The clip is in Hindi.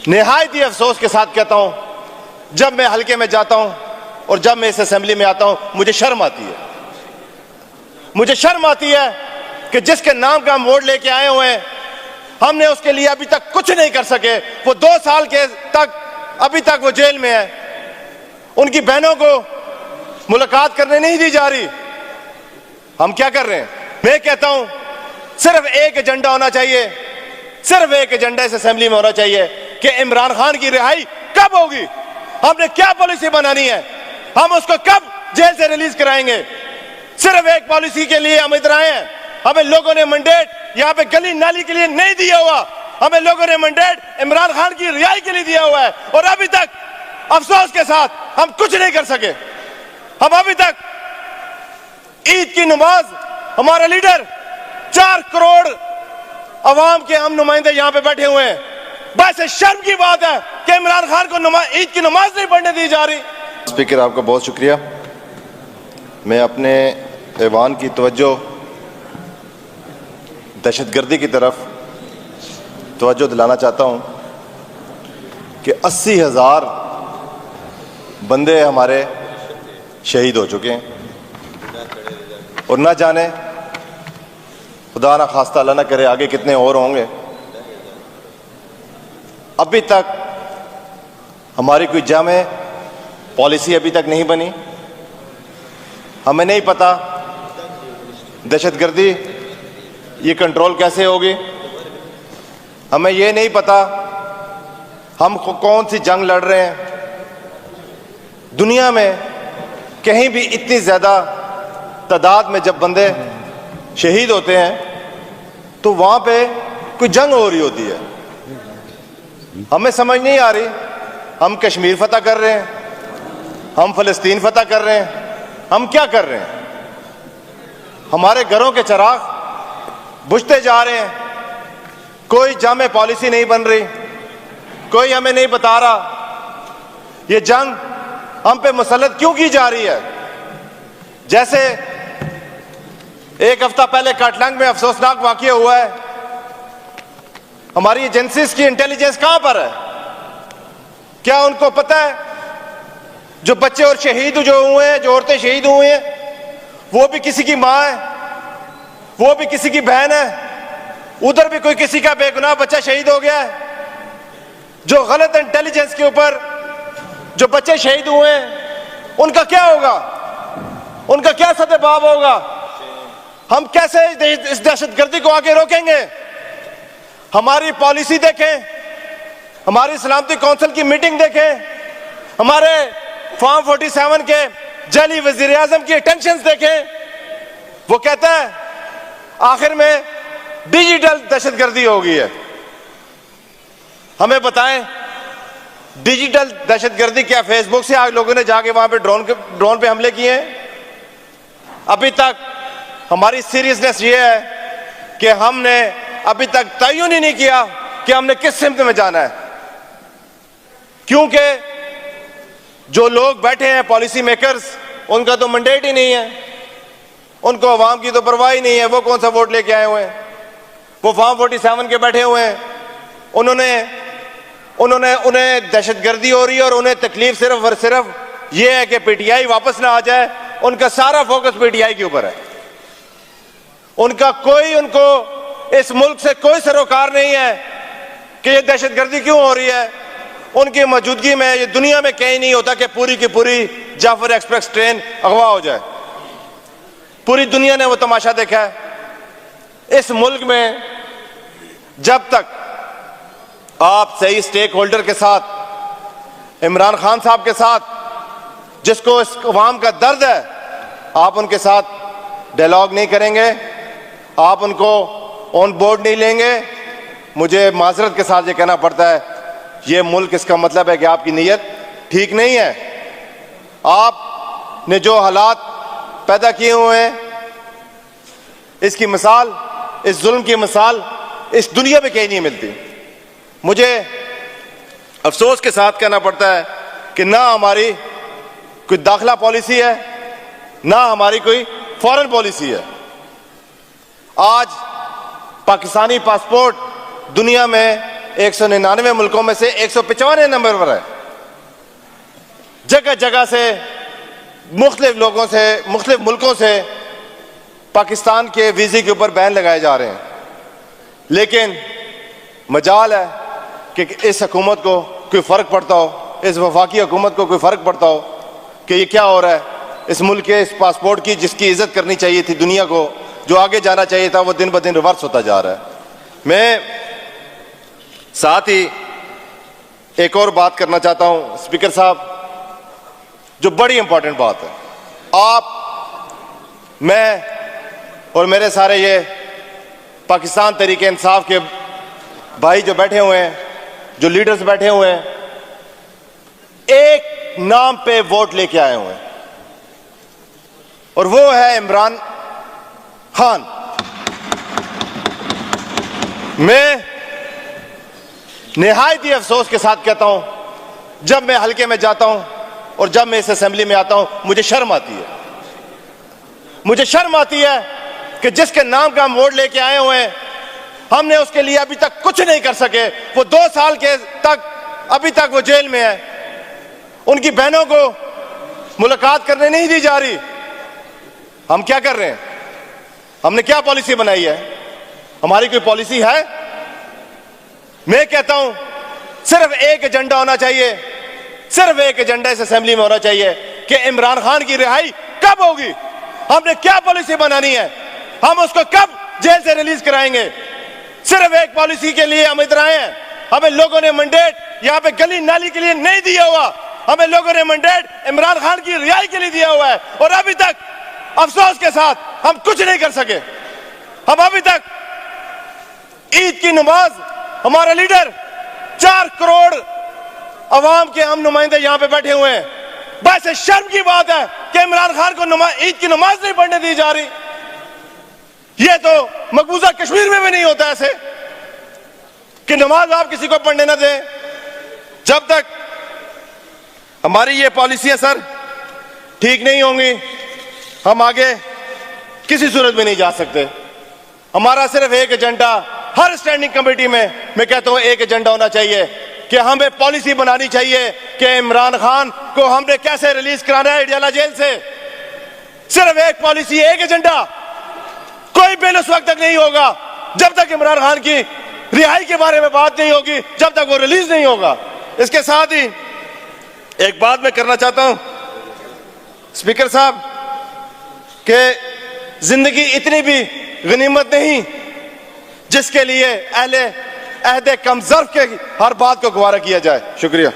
निहायत ही अफसोस के साथ कहता हूं, जब मैं हल्के में जाता हूं और जब मैं इस असेंबली में आता हूं, मुझे शर्म आती है। मुझे शर्म आती है कि जिसके नाम का हम वोट लेके आए हुए हैं, हमने उसके लिए अभी तक कुछ नहीं कर सके। वो 2 साल के तक अभी तक वो जेल में है। उनकी बहनों को मुलाकात करने नहीं दी जा रही। हम क्या कर रहे हैं? मैं कहता हूं सिर्फ एक एजेंडा होना चाहिए, सिर्फ एक एजेंडा इस असेंबली में होना चाहिए कि इमरान खान की रिहाई कब होगी, हमने क्या पॉलिसी बनानी है, हम उसको कब जेल से रिलीज कराएंगे। सिर्फ एक पॉलिसी के लिए हम इधर आए हैं। हमें लोगों ने मैंडेट यहां पे गली नाली के लिए नहीं दिया हुआ, हमें लोगों ने मैंडेट इमरान खान की रिहाई के लिए दिया हुआ है। और अभी तक अफसोस के साथ हम कुछ नहीं कर सके। हम अभी तक ईद की नमाज, हमारा लीडर 4 करोड़ अवाम के हम नुमाइंदे यहां पे बैठे हुए हैं। बस शर्म की बात है कि इमरान खान को ईद की नमाज नहीं पढ़ने दी जा रही। स्पीकर, आपका बहुत शुक्रिया। मैं अपने ऐवान की तवज्जो दहशतगर्दी की तरफ तवज्जो दिलाना चाहता हूं कि 80,000 बंदे हमारे शहीद हो चुके हैं और ना जाने खुदा ना खास्ता अल्लाह ना करे आगे कितने और होंगे। अभी तक हमारी कोई जामे पॉलिसी अभी तक नहीं बनी। हमें नहीं पता दहशतगर्दी ये कंट्रोल कैसे होगी। हमें ये नहीं पता हम कौन सी जंग लड़ रहे हैं। दुनिया में कहीं भी इतनी ज्यादा तादाद में जब बंदे शहीद होते हैं तो वहां पे कोई जंग हो रही होती है। हमें समझ नहीं आ रही, हम कश्मीर फतह कर रहे हैं, हम फलस्तीन फतह कर रहे हैं, हम क्या कर रहे हैं? हमारे घरों के चिराग बुझते जा रहे हैं। कोई जामे पॉलिसी नहीं बन रही, कोई हमें नहीं बता रहा ये जंग हम पे मुसल्लत क्यों की जा रही है। जैसे एक हफ्ता पहले काटलंग में अफसोसनाक वाकया हुआ है। हमारी एजेंसीज की इंटेलिजेंस कहां पर है? क्या उनको पता है जो बच्चे और शहीद जो हुए हैं, जो औरतें शहीद हुई हैं, वो भी किसी की मां है, वो भी किसी की बहन है। उधर भी कोई किसी का बेगुनाह बच्चा शहीद हो गया है। जो गलत इंटेलिजेंस के ऊपर जो बच्चे शहीद हुए हैं, उनका क्या होगा? उनका क्या सद्भाव होगा? हम कैसे इस दहशतगर्दी को आगे रोकेंगे? हमारी पॉलिसी देखें, हमारी सलामती काउंसिल की मीटिंग देखें, हमारे फॉर्म 47 के जाली वजीर आजम की टेंशन देखें। वो कहता है आखिर में डिजिटल दहशतगर्दी हो गई है। हमें बताएं डिजिटल दहशतगर्दी क्या फेसबुक से आज लोगों ने जाके वहां पे ड्रोन पे हमले किए हैं? अभी तक हमारी सीरियसनेस ये है कि हमने अभी तक तयन ही नहीं किया कि हमने किस सिमत में जाना है। क्योंकि जो लोग बैठे हैं पॉलिसी मेकर्स, उनका तो मैंडेट ही नहीं है, उनको अवाम की तो परवाह ही नहीं है। वो कौन सा वोट लेके आए हुए हैं? वो फॉर्म 47 के बैठे हुए हैं। उन्हें दहशतगर्दी हो रही है और उन्हें तकलीफ सिर्फ और सिर्फ ये है कि पीटीआई वापस ना आ जाए। उनका सारा फोकस पीटीआई के ऊपर है। उनको इस मुल्क से कोई सरोकार नहीं है कि ये दहशतगर्दी क्यों हो रही है। उनकी मौजूदगी में ये दुनिया में कहीं नहीं होता कि पूरी की पूरी जाफर एक्सप्रेस ट्रेन अगवा हो जाए। पूरी दुनिया ने वो तमाशा देखा है। इस मुल्क में जब तक आप सही स्टेक होल्डर के साथ, इमरान खान साहब के साथ, जिसको इस अवाम का दर्द है, आप उनके साथ डायलॉग नहीं करेंगे, आप उनको ऑन बोर्ड नहीं लेंगे, मुझे माजरत के साथ ये कहना पड़ता है, ये मुल्क इसका मतलब है कि आपकी नीयत ठीक नहीं है। आपने जो हालात पैदा किए हुए हैं, इसकी मिसाल, इस जुल्म की मिसाल इस दुनिया में कहीं नहीं मिलती। मुझे अफसोस के साथ कहना पड़ता है कि ना हमारी कोई दाखिला पॉलिसी है, ना हमारी कोई फॉरेन पॉलिसी है। आज पाकिस्तानी पासपोर्ट दुनिया में 199 मुल्कों में से 195 नंबर पर है। जगह जगह से मुख्तलिफ लोगों से, मुख्तलिफ मुल्कों से पाकिस्तान के वीज़े के ऊपर बैन लगाए जा रहे हैं। लेकिन मजाल है कि इस हुकूमत को कोई फ़र्क पड़ता हो, इस वफाकी हुकूमत को कोई फ़र्क पड़ता हो कि ये क्या हो रहा है। इस मुल्क के इस पासपोर्ट की जिसकी इज़्ज़त करनी चाहिए थी दुनिया को, जो आगे जाना चाहिए था, वो दिन ब दिन रिवर्स होता जा रहा है। मैं साथ ही एक और बात करना चाहता हूं स्पीकर साहब, जो बड़ी इंपॉर्टेंट बात है। आप, मैं और मेरे सारे ये पाकिस्तान तहरीक इंसाफ के भाई जो बैठे हुए हैं, जो लीडर्स बैठे हुए हैं, एक नाम पे वोट लेके आए हुए हैं और वो है इमरान खान। मैं निहायत ही अफसोस के साथ कहता हूं, जब मैं हल्के में जाता हूं और जब मैं इस असेंबली में आता हूं, मुझे शर्म आती है। मुझे शर्म आती है कि जिसके नाम का हम वोट लेके आए हुए हैं, हमने उसके लिए अभी तक कुछ नहीं कर सके। वो 2 साल के तक अभी तक वो जेल में है। उनकी बहनों को मुलाकात करने नहीं दी जा रही। हम क्या कर रहे हैं? हमने क्या पॉलिसी बनाई है? हमारी कोई पॉलिसी है? मैं कहता हूं सिर्फ एक एजेंडा होना चाहिए, सिर्फ एक एजेंडा इस असेंबली में होना चाहिए कि इमरान खान की रिहाई कब होगी। हमने क्या पॉलिसी बनानी है, हम उसको कब जेल से रिलीज कराएंगे। सिर्फ एक पॉलिसी के लिए हम इधर आए हैं। हमें लोगों ने मैंडेट यहां पे गली नाली के लिए नहीं दिया हुआ। हमें लोगों ने मैंडेट इमरान खान की रिहाई के लिए दिया हुआ है और अभी तक अफसोस के साथ हम कुछ नहीं कर सके। हम अभी तक ईद की नमाज, हमारा लीडर, 4 करोड़ अवाम के हम नुमाइंदे यहां पे बैठे हुए हैं। बस शर्म की बात है कि इमरान खान को ईद की नमाज नहीं पढ़ने दी जा रही। यह तो मकबूजा कश्मीर में भी नहीं होता ऐसे कि नमाज आप किसी को पढ़ने ना दें। जब तक हमारी ये पॉलिसियां सर ठीक नहीं होंगी, हम आगे किसी सूरत में नहीं जा सकते। हमारा सिर्फ एक एजेंडा, हर स्टैंडिंग कमेटी में मैं कहता हूं एक एजेंडा होना चाहिए कि हमें पॉलिसी बनानी चाहिए कि इमरान खान को हमने कैसे रिलीज कराना है अडयाला जेल से। सिर्फ एक पॉलिसी, एक एजेंडा। कोई बिल उस वक्त तक नहीं होगा जब तक इमरान खान की रिहाई के बारे में बात नहीं होगी, जब तक वो रिलीज नहीं होगा। इसके साथ ही एक बात मैं करना चाहता हूं स्पीकर साहब कि जिंदगी इतनी भी गनीमत नहीं जिसके लिए अहले अहदे कमजर्फ के हर बात को गवारा किया जाए। शुक्रिया।